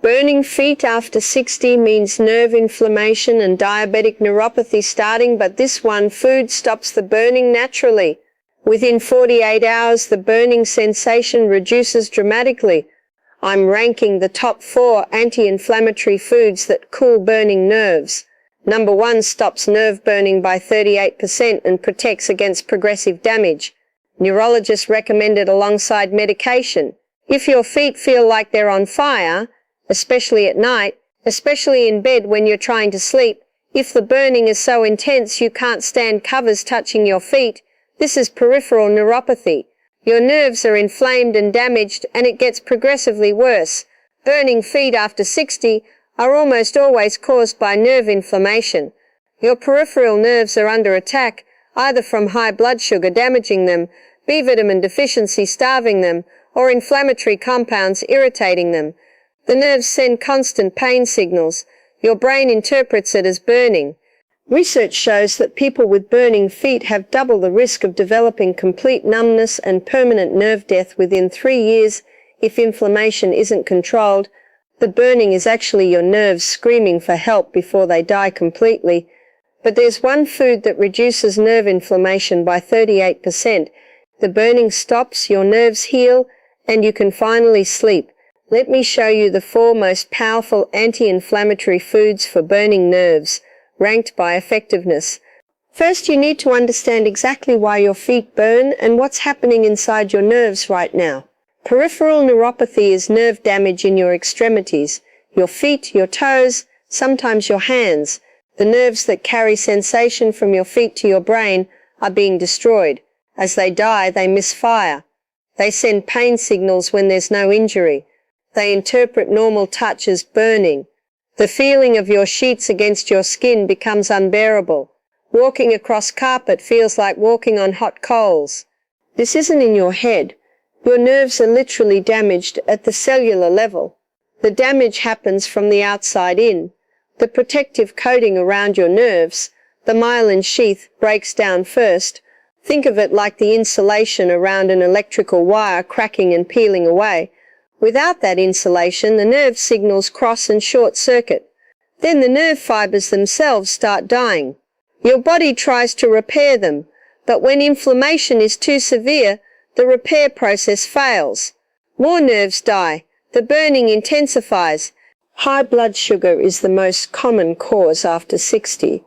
Burning feet after 60 means nerve inflammation and diabetic neuropathy starting, but this one food stops the burning naturally. Within 48 hours, the burning sensation reduces dramatically. I'm ranking the top 4 anti-inflammatory foods that cool burning nerves. Number 1 stops nerve burning by 38% and protects against progressive damage. Neurologists recommend it alongside medication. If your feet feel like they're on fire, especially at night, especially in bed when you're trying to sleep, if the burning is so intense you can't stand covers touching your feet, this is peripheral neuropathy. Your nerves are inflamed and damaged, and it gets progressively worse. Burning feet after 60 are almost always caused by nerve inflammation. Your peripheral nerves are under attack, either from high blood sugar damaging them, B vitamin deficiency starving them, or inflammatory compounds irritating them. The nerves send constant pain signals. Your brain interprets it as burning. Research shows that people with burning feet have double the risk of developing complete numbness and permanent nerve death within 3 years if inflammation isn't controlled. The burning is actually your nerves screaming for help before they die completely. But there's one food that reduces nerve inflammation by 38%. The burning stops, your nerves heal, and you can finally sleep. Let me show you the 4 most powerful anti-inflammatory foods for burning nerves, ranked by effectiveness. First, you need to understand exactly why your feet burn and what's happening inside your nerves right now. Peripheral neuropathy is nerve damage in your extremities, your feet, your toes, sometimes your hands. The nerves that carry sensation from your feet to your brain are being destroyed. As they die, they misfire. They send pain signals when there's no injury. They interpret normal touch as burning. The feeling of your sheets against your skin becomes unbearable. Walking across carpet feels like walking on hot coals. This isn't in your head. Your nerves are literally damaged at the cellular level. The damage happens from the outside in. The protective coating around your nerves, the myelin sheath, breaks down first. Think of it like the insulation around an electrical wire cracking and peeling away. Without that insulation, the nerve signals cross and short-circuit. Then the nerve fibers themselves start dying. Your body tries to repair them, but when inflammation is too severe, the repair process fails. More nerves die. The burning intensifies. High blood sugar is the most common cause after 60.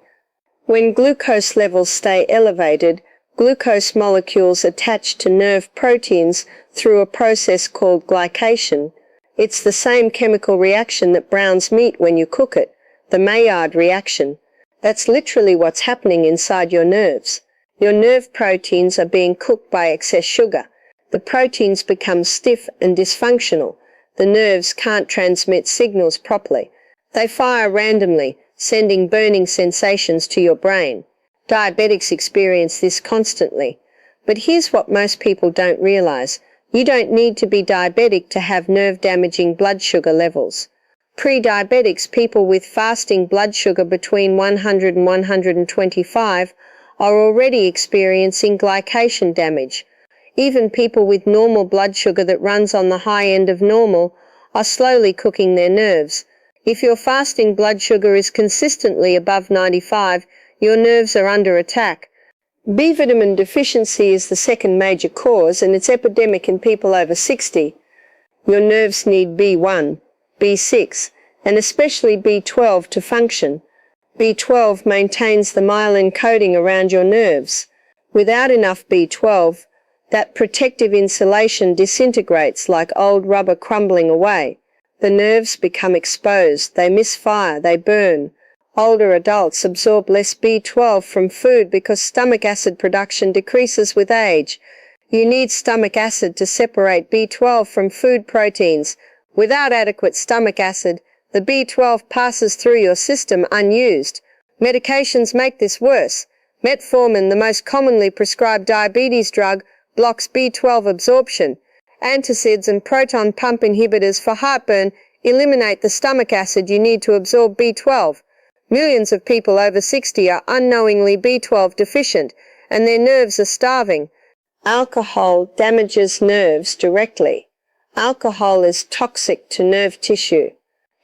When glucose levels stay elevated, glucose molecules attach to nerve proteins through a process called glycation. It's the same chemical reaction that browns meat when you cook it, the Maillard reaction. That's literally what's happening inside your nerves. Your nerve proteins are being cooked by excess sugar. The proteins become stiff and dysfunctional. The nerves can't transmit signals properly. They fire randomly, sending burning sensations to your brain. Diabetics experience this constantly. But here's what most people don't realize. You don't need to be diabetic to have nerve-damaging blood sugar levels. Pre-diabetics, people with fasting blood sugar between 100 and 125, are already experiencing glycation damage. Even people with normal blood sugar that runs on the high end of normal are slowly cooking their nerves. If your fasting blood sugar is consistently above 95, your nerves are under attack. B vitamin deficiency is the second major cause, and it's epidemic in people over 60. Your nerves need B1, B6, and especially B12 to function. B12 maintains the myelin coating around your nerves. Without enough B12, that protective insulation disintegrates like old rubber crumbling away. The nerves become exposed, they misfire, they burn. Older adults absorb less B12 from food because stomach acid production decreases with age. You need stomach acid to separate B12 from food proteins. Without adequate stomach acid, the B12 passes through your system unused. Medications make this worse. Metformin, the most commonly prescribed diabetes drug, blocks B12 absorption. Antacids and proton pump inhibitors for heartburn eliminate the stomach acid you need to absorb B12. Millions of people over 60 are unknowingly B12 deficient, and their nerves are starving. Alcohol damages nerves directly. Alcohol is toxic to nerve tissue.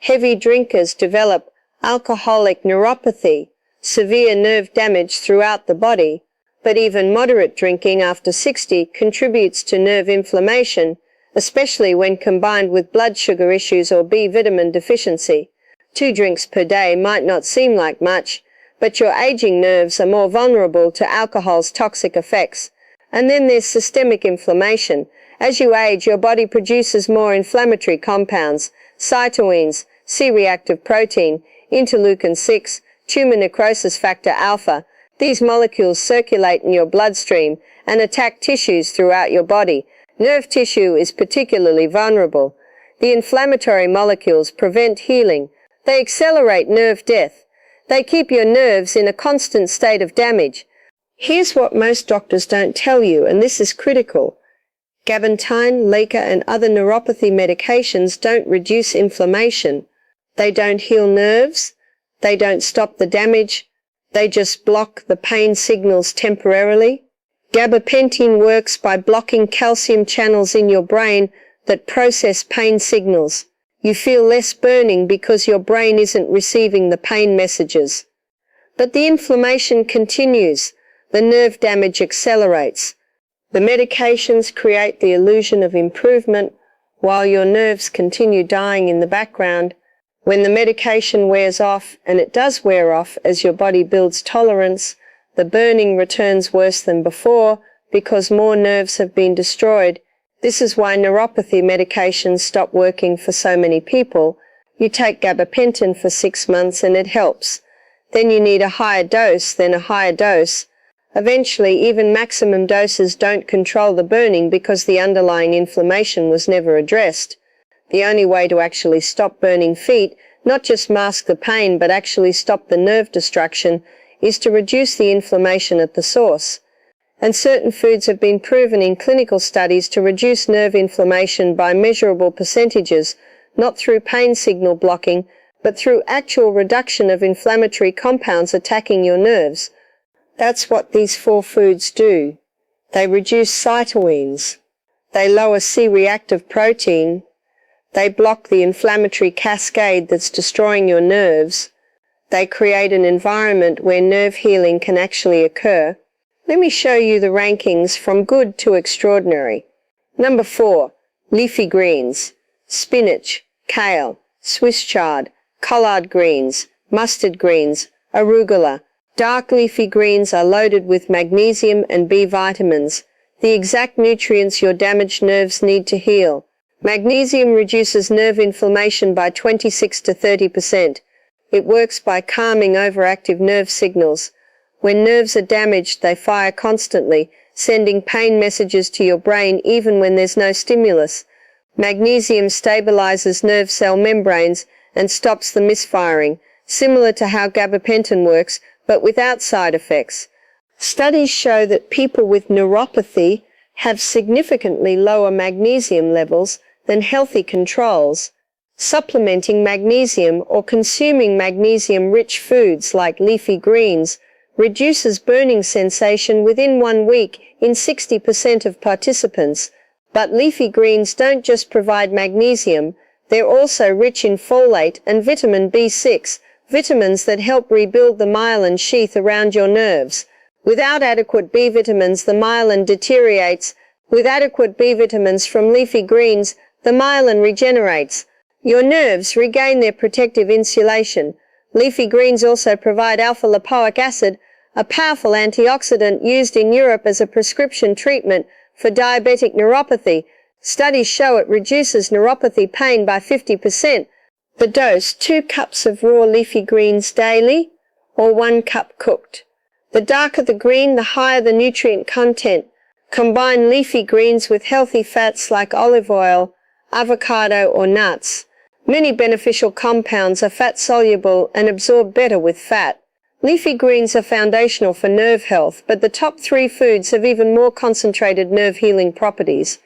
Heavy drinkers develop alcoholic neuropathy, severe nerve damage throughout the body, but even moderate drinking after 60 contributes to nerve inflammation, especially when combined with blood sugar issues or B vitamin deficiency. 2 drinks per day might not seem like much, but your aging nerves are more vulnerable to alcohol's toxic effects. And then there's systemic inflammation. As you age, your body produces more inflammatory compounds, cytokines, C-reactive protein, interleukin-6, tumor necrosis factor alpha. These molecules circulate in your bloodstream and attack tissues throughout your body. Nerve tissue is particularly vulnerable. The inflammatory molecules prevent healing. They accelerate nerve death. They keep your nerves in a constant state of damage. Here's what most doctors don't tell you, and this is critical. Gabapentin, LECA, and other neuropathy medications don't reduce inflammation. They don't heal nerves. They don't stop the damage. They just block the pain signals temporarily. Gabapentin works by blocking calcium channels in your brain that process pain signals. You feel less burning because your brain isn't receiving the pain messages. But the inflammation continues. The nerve damage accelerates. The medications create the illusion of improvement while your nerves continue dying in the background. When the medication wears off, and it does wear off as your body builds tolerance, the burning returns worse than before because more nerves have been destroyed. This is why neuropathy medications stop working for so many people. You take gabapentin for 6 months and it helps. Then you need a higher dose, then a higher dose. Eventually, even maximum doses don't control the burning because the underlying inflammation was never addressed. The only way to actually stop burning feet, not just mask the pain but actually stop the nerve destruction, is to reduce the inflammation at the source. And certain foods have been proven in clinical studies to reduce nerve inflammation by measurable percentages, not through pain signal blocking, but through actual reduction of inflammatory compounds attacking your nerves. That's what these 4 foods do. They reduce cytokines. They lower C-reactive protein. They block the inflammatory cascade that's destroying your nerves. They create an environment where nerve healing can actually occur. Let me show you the rankings from good to extraordinary. Number 4, leafy greens, spinach, kale, Swiss chard, collard greens, mustard greens, arugula. Dark leafy greens are loaded with magnesium and B vitamins, the exact nutrients your damaged nerves need to heal. Magnesium reduces nerve inflammation by 26 to 30%. It works by calming overactive nerve signals. When nerves are damaged, they fire constantly, sending pain messages to your brain even when there's no stimulus. Magnesium stabilizes nerve cell membranes and stops the misfiring, similar to how gabapentin works, but without side effects. Studies show that people with neuropathy have significantly lower magnesium levels than healthy controls. Supplementing magnesium or consuming magnesium-rich foods like leafy greens reduces burning sensation within 1 week in 60% of participants. But leafy greens don't just provide magnesium, they're also rich in folate and vitamin B6, vitamins that help rebuild the myelin sheath around your nerves. Without adequate B vitamins, the myelin deteriorates. With adequate B vitamins from leafy greens, the myelin regenerates. Your nerves regain their protective insulation. Leafy greens also provide alpha-lipoic acid, a powerful antioxidant used in Europe as a prescription treatment for diabetic neuropathy. Studies show it reduces neuropathy pain by 50%. The dose: 2 cups of raw leafy greens daily, or 1 cup cooked. The darker the green, the higher the nutrient content. Combine leafy greens with healthy fats like olive oil, avocado, or nuts. Many beneficial compounds are fat-soluble and absorb better with fat. Leafy greens are foundational for nerve health, but the top 3 foods have even more concentrated nerve-healing properties.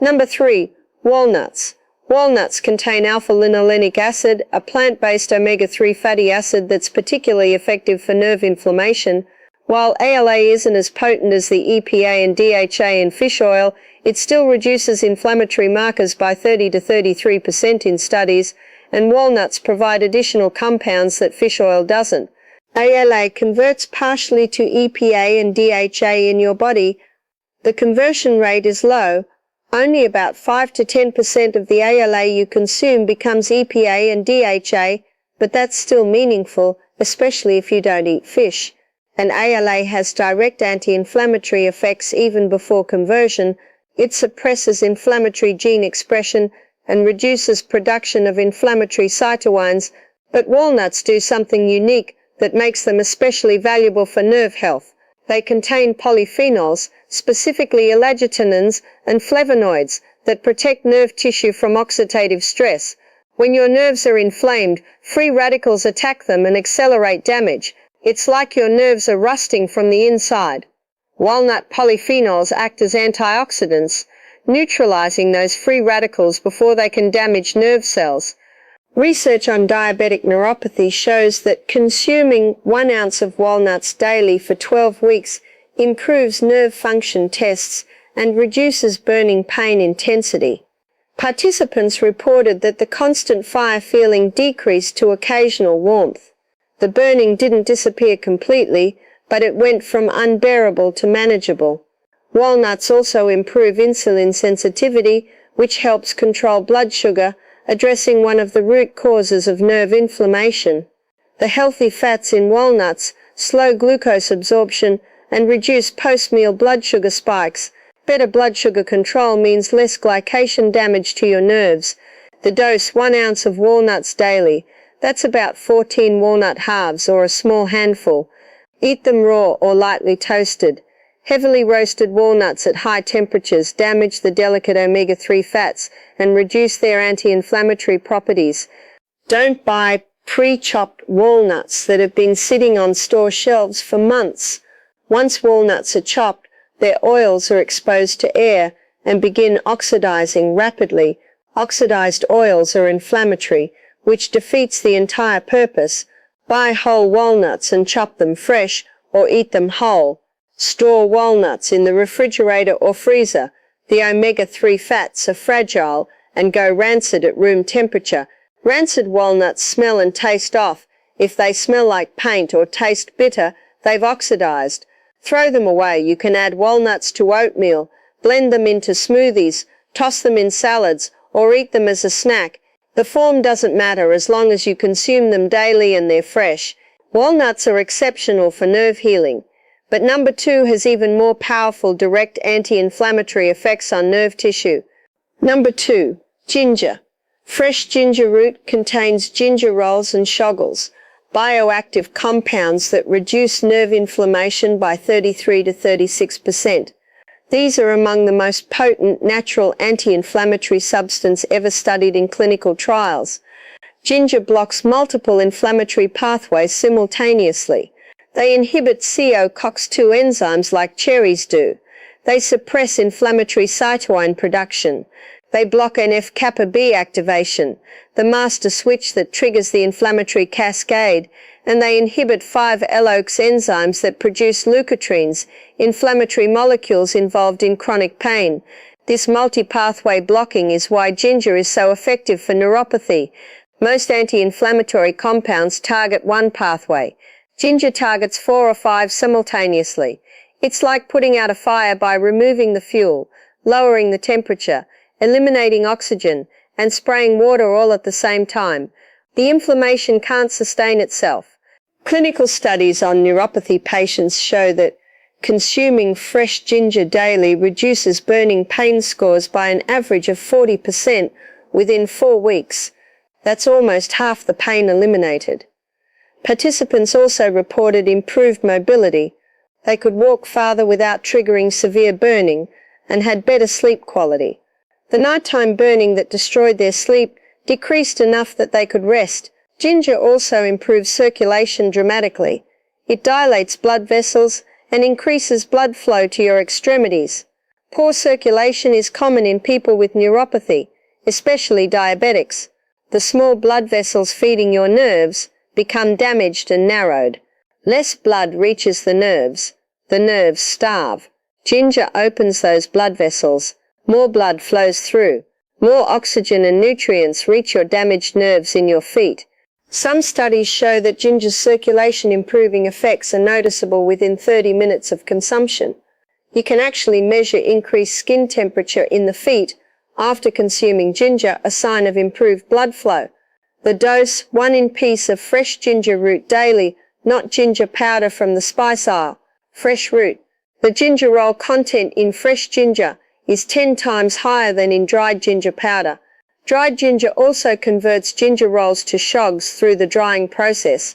Number 3, walnuts. Walnuts contain alpha-linolenic acid, a plant-based omega-3 fatty acid that's particularly effective for nerve inflammation. While ALA isn't as potent as the EPA and DHA in fish oil, it still reduces inflammatory markers by 30 to 33% in studies, and walnuts provide additional compounds that fish oil doesn't. ALA converts partially to EPA and DHA in your body. The conversion rate is low. Only about 5 to 10% of the ALA you consume becomes EPA and DHA, but that's still meaningful, especially if you don't eat fish. And ALA has direct anti-inflammatory effects even before conversion. It suppresses inflammatory gene expression and reduces production of inflammatory cytokines, but walnuts do something unique that makes them especially valuable for nerve health. They contain polyphenols, specifically elagitanins and flavonoids, that protect nerve tissue from oxidative stress. When your nerves are inflamed, free radicals attack them and accelerate damage. It's like your nerves are rusting from the inside. Walnut polyphenols act as antioxidants, neutralizing those free radicals before they can damage nerve cells. Research on diabetic neuropathy shows that consuming 1 ounce of walnuts daily for 12 weeks improves nerve function tests and reduces burning pain intensity. Participants reported that the constant fire feeling decreased to occasional warmth. The burning didn't disappear completely, but it went from unbearable to manageable. Walnuts also improve insulin sensitivity, which helps control blood sugar, addressing one of the root causes of nerve inflammation. The healthy fats in walnuts slow glucose absorption and reduce post-meal blood sugar spikes. Better blood sugar control means less glycation damage to your nerves. The dose: 1 ounce of walnuts daily. That's about 14 walnut halves or a small handful. Eat them raw or lightly toasted. Heavily roasted walnuts at high temperatures damage the delicate omega-3 fats and reduce their anti-inflammatory properties. Don't buy pre-chopped walnuts that have been sitting on store shelves for months. Once walnuts are chopped, their oils are exposed to air and begin oxidizing rapidly. Oxidized oils are inflammatory, which defeats the entire purpose. Buy whole walnuts and chop them fresh, or eat them whole. Store walnuts in the refrigerator or freezer. The omega-3 fats are fragile and go rancid at room temperature. Rancid walnuts smell and taste off. If they smell like paint or taste bitter, they've oxidized. Throw them away. You can add walnuts to oatmeal, blend them into smoothies, toss them in salads, or eat them as a snack. The form doesn't matter as long as you consume them daily and they're fresh. Walnuts are exceptional for nerve healing. But number 2 has even more powerful direct anti-inflammatory effects on nerve tissue. Number 2, ginger. Fresh ginger root contains gingerols and shoggles, bioactive compounds that reduce nerve inflammation by 33 to 36%. These are among the most potent natural anti-inflammatory substance ever studied in clinical trials. Ginger blocks multiple inflammatory pathways simultaneously. They inhibit CO-COX-2 enzymes like cherries do. They suppress inflammatory cytokine production. They block NF-kappa B activation, the master switch that triggers the inflammatory cascade, and they inhibit 5-LOX enzymes that produce leukotrienes, inflammatory molecules involved in chronic pain. This multi-pathway blocking is why ginger is so effective for neuropathy. Most anti-inflammatory compounds target one pathway. Ginger targets 4 or 5 simultaneously. It's like putting out a fire by removing the fuel, lowering the temperature, eliminating oxygen, and spraying water all at the same time. The inflammation can't sustain itself. Clinical studies on neuropathy patients show that consuming fresh ginger daily reduces burning pain scores by an average of 40% within 4 weeks. That's almost half the pain eliminated. Participants also reported improved mobility. They could walk farther without triggering severe burning and had better sleep quality. The nighttime burning that destroyed their sleep decreased enough that they could rest. Ginger also improves circulation dramatically. It dilates blood vessels and increases blood flow to your extremities. Poor circulation is common in people with neuropathy, especially diabetics. The small blood vessels feeding your nerves become damaged and narrowed. Less blood reaches the nerves. The nerves starve. Ginger opens those blood vessels. More blood flows through. More oxygen and nutrients reach your damaged nerves in your feet. Some studies show that ginger's circulation improving effects are noticeable within 30 minutes of consumption. You can actually measure increased skin temperature in the feet after consuming ginger, a sign of improved blood flow. The dose, 1 in piece of fresh ginger root daily, not ginger powder from the spice aisle. Fresh root. The gingerol content in fresh ginger is 10 times higher than in dried ginger powder. Dried ginger also converts gingerols to shogs through the drying process.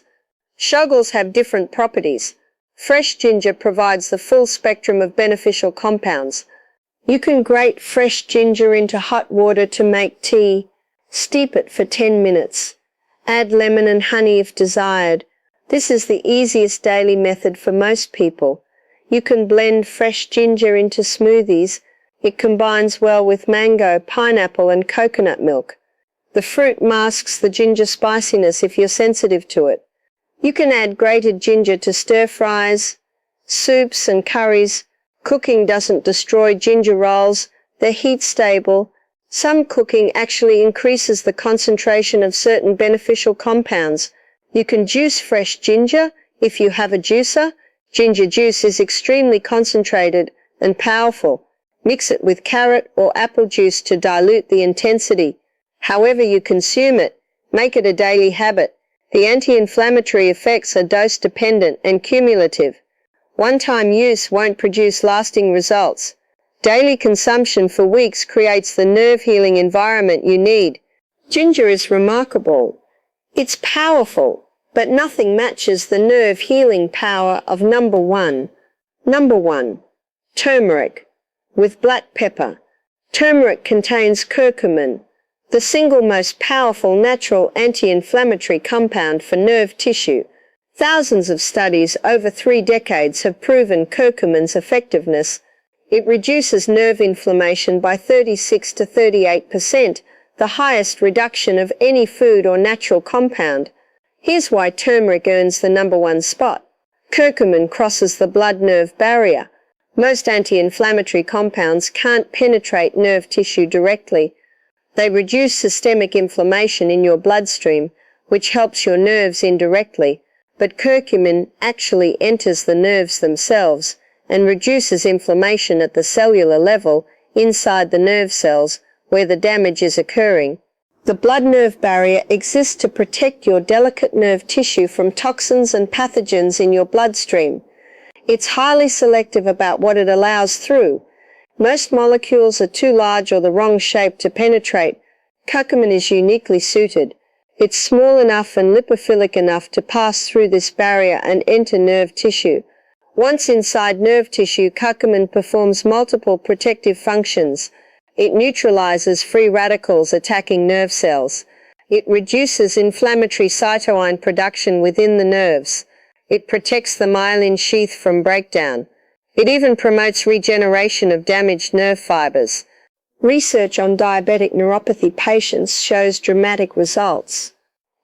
Shoggles have different properties. Fresh ginger provides the full spectrum of beneficial compounds. You can grate fresh ginger into hot water to make tea. Steep it for 10 minutes. Add lemon and honey if desired. This is the easiest daily method for most people. You can blend fresh ginger into smoothies. It combines well with mango, pineapple and coconut milk. The fruit masks the ginger spiciness if you're sensitive to it. You can add grated ginger to stir-fries, soups and curries. Cooking doesn't destroy ginger rolls. They're heat-stable. Some cooking actually increases the concentration of certain beneficial compounds. You can juice fresh ginger if you have a juicer. Ginger juice is extremely concentrated and powerful. Mix it with carrot or apple juice to dilute the intensity. However you consume it, make it a daily habit. The anti-inflammatory effects are dose-dependent and cumulative. One-time use won't produce lasting results. Daily consumption for weeks creates the nerve-healing environment you need. Ginger is remarkable. It's powerful, but nothing matches the nerve-healing power of number 1. Number 1. Turmeric. With black pepper. Turmeric contains curcumin, the single most powerful natural anti-inflammatory compound for nerve tissue. Thousands of studies over 3 decades have proven curcumin's effectiveness. It reduces nerve inflammation by 36 to 38%, the highest reduction of any food or natural compound. Here's why turmeric earns the number 1 spot. Curcumin crosses the blood-nerve barrier. Most anti-inflammatory compounds can't penetrate nerve tissue directly. They reduce systemic inflammation in your bloodstream, which helps your nerves indirectly, but curcumin actually enters the nerves themselves and reduces inflammation at the cellular level inside the nerve cells where the damage is occurring. The blood-nerve barrier exists to protect your delicate nerve tissue from toxins and pathogens in your bloodstream. It's highly selective about what it allows through. Most molecules are too large or the wrong shape to penetrate. Curcumin is uniquely suited. It's small enough and lipophilic enough to pass through this barrier and enter nerve tissue. Once inside nerve tissue, curcumin performs multiple protective functions. It neutralizes free radicals attacking nerve cells. It reduces inflammatory cytokine production within the nerves. It protects the myelin sheath from breakdown. It even promotes regeneration of damaged nerve fibers. Research on diabetic neuropathy patients shows dramatic results.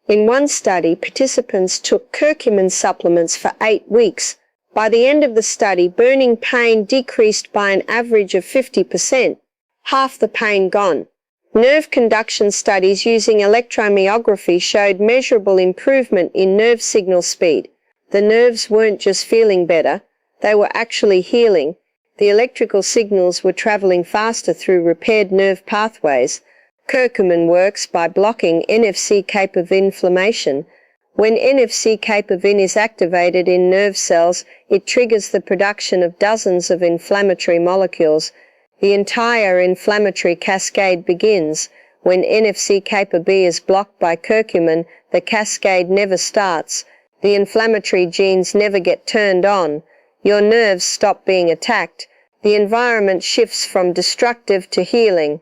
In one study, participants took curcumin supplements for 8 weeks. By the end of the study, burning pain decreased by an average of 50%, half the pain gone. Nerve conduction studies using electromyography showed measurable improvement in nerve signal speed. The nerves weren't just feeling better, they were actually healing. The electrical signals were traveling faster through repaired nerve pathways. Curcumin works by blocking NFC-kappa inflammation. When NFC-kappa is activated in nerve cells, it triggers the production of dozens of inflammatory molecules. The entire inflammatory cascade begins. When NFC-kappa is blocked by curcumin, the cascade never starts. The inflammatory genes never get turned on. Your nerves stop being attacked. The environment shifts from destructive to healing.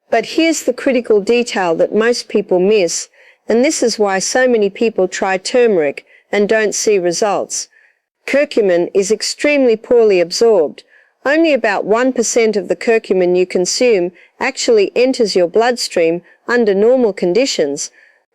But here's the critical detail that most people miss, and this is why so many people try turmeric and don't see results. Curcumin is extremely poorly absorbed. Only about 1% of the curcumin you consume actually enters your bloodstream under normal conditions.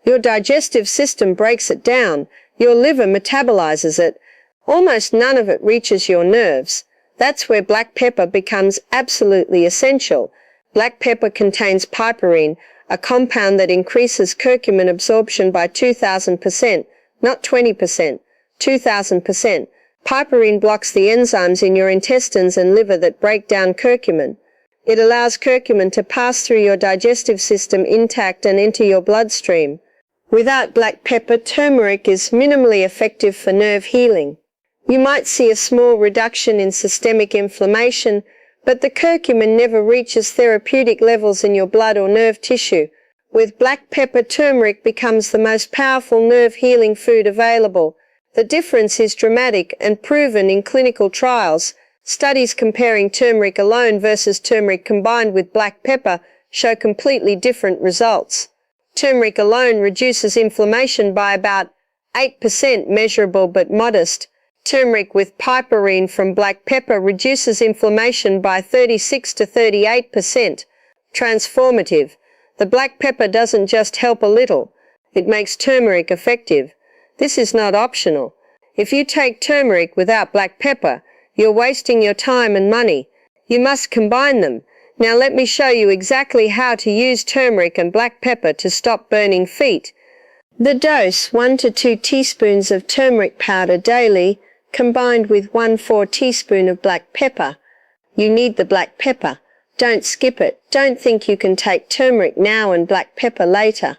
Your digestive system breaks it down. Your liver metabolizes it. Almost none of it reaches your nerves. That's where black pepper becomes absolutely essential. Black pepper contains piperine, a compound that increases curcumin absorption by 2,000%, not 20%, 2,000%. Piperine blocks the enzymes in your intestines and liver that break down curcumin. It allows curcumin to pass through your digestive system intact and into your bloodstream. Without black pepper, turmeric is minimally effective for nerve healing. You might see a small reduction in systemic inflammation, but the curcumin never reaches therapeutic levels in your blood or nerve tissue. With black pepper, turmeric becomes the most powerful nerve healing food available. The difference is dramatic and proven in clinical trials. Studies comparing turmeric alone versus turmeric combined with black pepper show completely different results. Turmeric alone reduces inflammation by about 8%, measurable but modest. Turmeric with piperine from black pepper reduces inflammation by 36 to 38%. Transformative. The black pepper doesn't just help a little, it makes turmeric effective. This is not optional. If you take turmeric without black pepper, you're wasting your time and money. You must combine them. Now let me show you exactly how to use turmeric and black pepper to stop burning feet. The dose: 1 to 2 teaspoons of turmeric powder daily, combined with 1/4 teaspoon of black pepper. You need the black pepper. Don't skip it. Don't think you can take turmeric now and black pepper later.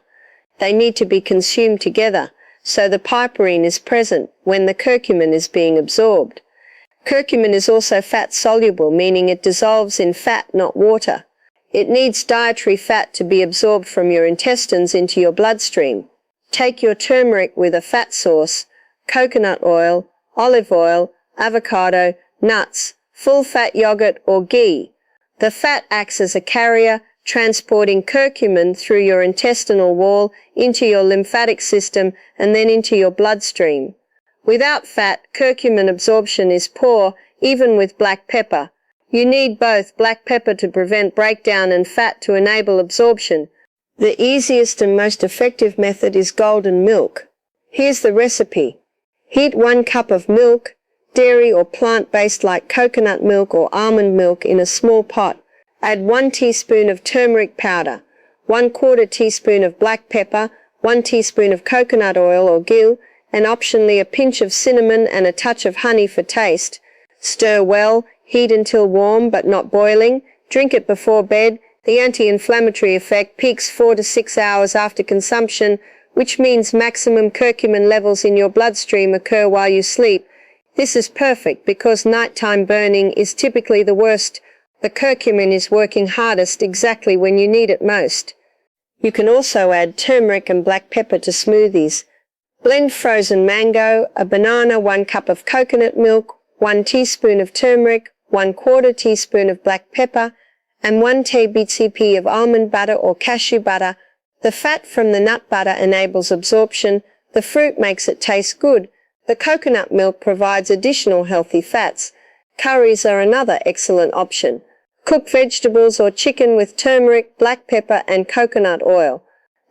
They need to be consumed together, so the piperine is present when the curcumin is being absorbed. Curcumin is also fat-soluble, meaning it dissolves in fat, not water. It needs dietary fat to be absorbed from your intestines into your bloodstream. Take your turmeric with a fat source: coconut oil, olive oil, avocado, nuts, full-fat yogurt or ghee. The fat acts as a carrier, transporting curcumin through your intestinal wall into your lymphatic system and then into your bloodstream. Without fat, curcumin absorption is poor, even with black pepper. You need both black pepper to prevent breakdown and fat to enable absorption. The easiest and most effective method is golden milk. Here's the recipe. Heat 1 cup of milk, dairy or plant-based like coconut milk or almond milk, in a small pot. Add 1 teaspoon of turmeric powder, 1/4 teaspoon of black pepper, 1 teaspoon of coconut oil or ghee, and optionally a pinch of cinnamon and a touch of honey for taste. Stir well, heat until warm but not boiling. Drink it before bed. The anti-inflammatory effect peaks 4 to 6 hours after consumption, which means maximum curcumin levels in your bloodstream occur while you sleep. This is perfect because nighttime burning is typically the worst. The curcumin is working hardest exactly when you need it most. You can also add turmeric and black pepper to smoothies. Blend frozen mango, a banana, 1 cup of coconut milk, 1 teaspoon of turmeric, 1/4 teaspoon of black pepper, and 1 tablespoon of almond butter or cashew butter. The fat from the nut butter enables absorption. The fruit makes it taste good. The coconut milk provides additional healthy fats. Curries are another excellent option. Cook vegetables or chicken with turmeric, black pepper, and coconut oil.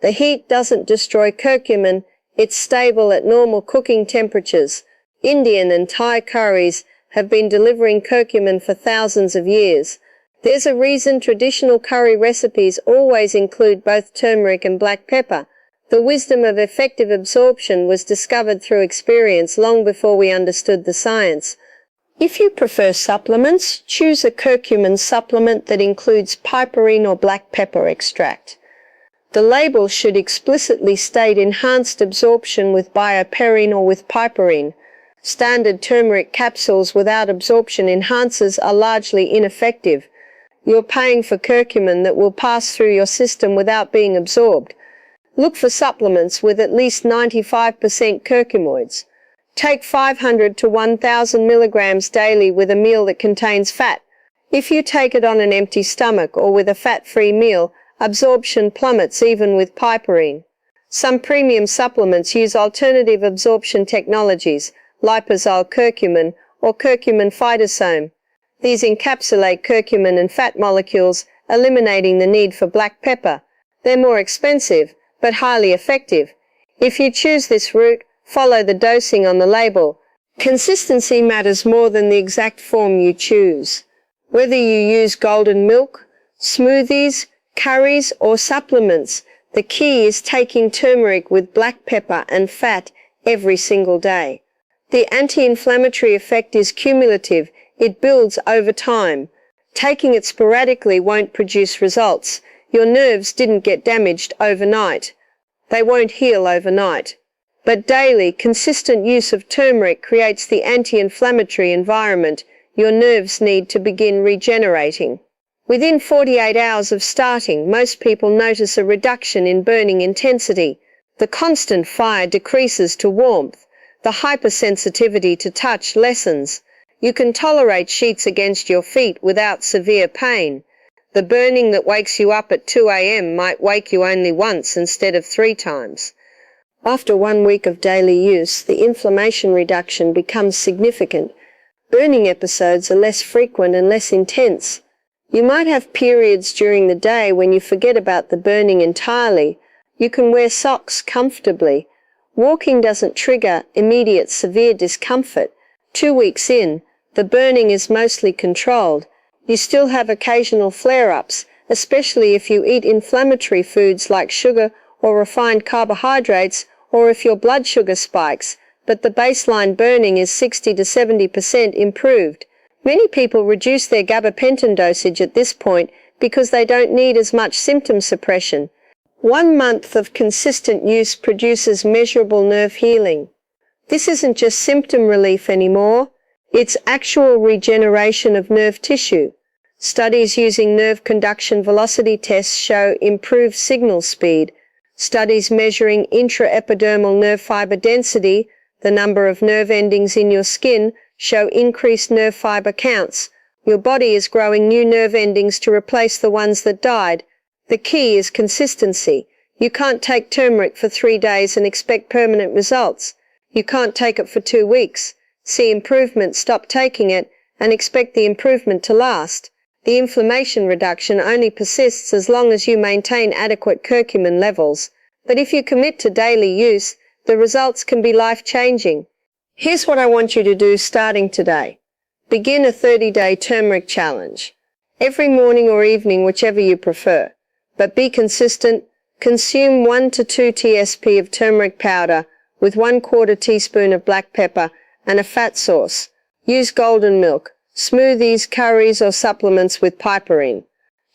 The heat doesn't destroy curcumin. It's stable at normal cooking temperatures. Indian and Thai curries have been delivering curcumin for thousands of years. There's a reason traditional curry recipes always include both turmeric and black pepper. The wisdom of effective absorption was discovered through experience long before we understood the science. If you prefer supplements, choose a curcumin supplement that includes piperine or black pepper extract. The label should explicitly state enhanced absorption with bioperine or with piperine. Standard turmeric capsules without absorption enhancers are largely ineffective. You're paying for curcumin that will pass through your system without being absorbed. Look for supplements with at least 95% curcumoids. Take 500 to 1,000 milligrams daily with a meal that contains fat. If you take it on an empty stomach or with a fat-free meal, absorption plummets even with piperine. Some premium supplements use alternative absorption technologies, liposol curcumin or curcumin phytosome. These encapsulate curcumin and fat molecules, eliminating the need for black pepper. They're more expensive, but highly effective. If you choose this route, follow the dosing on the label. Consistency matters more than the exact form you choose. Whether you use golden milk, smoothies, curries, or supplements. The key is taking turmeric with black pepper and fat every single day. The anti-inflammatory effect is cumulative. It builds over time. Taking it sporadically won't produce results. Your nerves didn't get damaged overnight. They won't heal overnight. But daily, consistent use of turmeric creates the anti-inflammatory environment your nerves need to begin regenerating. Within 48 hours of starting, most people notice a reduction in burning intensity. The constant fire decreases to warmth. The hypersensitivity to touch lessens. You can tolerate sheets against your feet without severe pain. The burning that wakes you up at 2 a.m. might wake you only once instead of 3 times. After 1 week of daily use, the inflammation reduction becomes significant. Burning episodes are less frequent and less intense. You might have periods during the day when you forget about the burning entirely. You can wear socks comfortably. Walking doesn't trigger immediate severe discomfort. 2 weeks in, the burning is mostly controlled. You still have occasional flare-ups, especially if you eat inflammatory foods like sugar or refined carbohydrates, or if your blood sugar spikes, but the baseline burning is 60 to 70% improved. Many people reduce their gabapentin dosage at this point because they don't need as much symptom suppression. 1 month of consistent use produces measurable nerve healing. This isn't just symptom relief anymore, it's actual regeneration of nerve tissue. Studies using nerve conduction velocity tests show improved signal speed. Studies measuring intraepidermal nerve fiber density, the number of nerve endings in your skin, show increased nerve fiber counts. Your body is growing new nerve endings to replace the ones that died. The key is consistency. You can't take turmeric for 3 days and expect permanent results. You can't take it for 2 weeks, see improvement, stop taking it, and expect the improvement to last. The inflammation reduction only persists as long as you maintain adequate curcumin levels. But if you commit to daily use, the results can be life-changing. Here's what I want you to do starting today. Begin a 30-day turmeric challenge. Every morning or evening, whichever you prefer. But be consistent. Consume 1 to 2 tsp of turmeric powder with 1/4 teaspoon of black pepper and a fat source. Use golden milk, smoothies, curries, or supplements with piperine.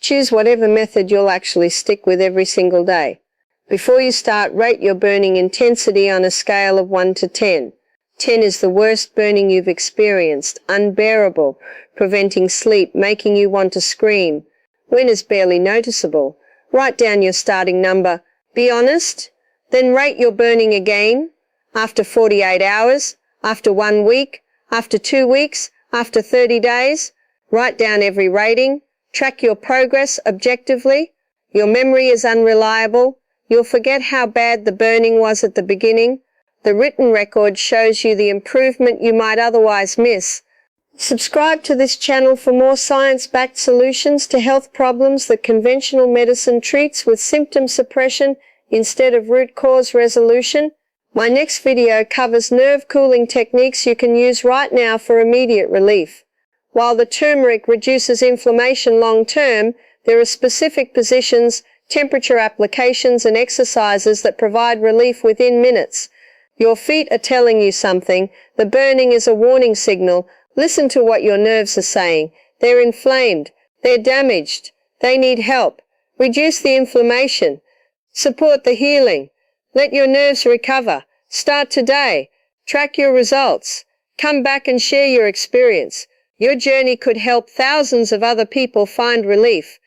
Choose whatever method you'll actually stick with every single day. Before you start, rate your burning intensity on a scale of 1 to 10. 10 is the worst burning you've experienced, unbearable, preventing sleep, making you want to scream. 1 is barely noticeable. Write down your starting number. Be honest. Then rate your burning again. After 48 hours, after 1 week, after 2 weeks, after 30 days. Write down every rating. Track your progress objectively. Your memory is unreliable. You'll forget how bad the burning was at the beginning. The written record shows you the improvement you might otherwise miss. Subscribe to this channel for more science-backed solutions to health problems that conventional medicine treats with symptom suppression instead of root cause resolution. My next video covers nerve cooling techniques you can use right now for immediate relief. While the turmeric reduces inflammation long-term, there are specific positions, temperature applications, and exercises that provide relief within minutes. Your feet are telling you something. The burning is a warning signal. Listen to what your nerves are saying. They're inflamed. They're damaged. They need help. Reduce the inflammation. Support the healing. Let your nerves recover. Start today. Track your results. Come back and share your experience. Your journey could help thousands of other people find relief.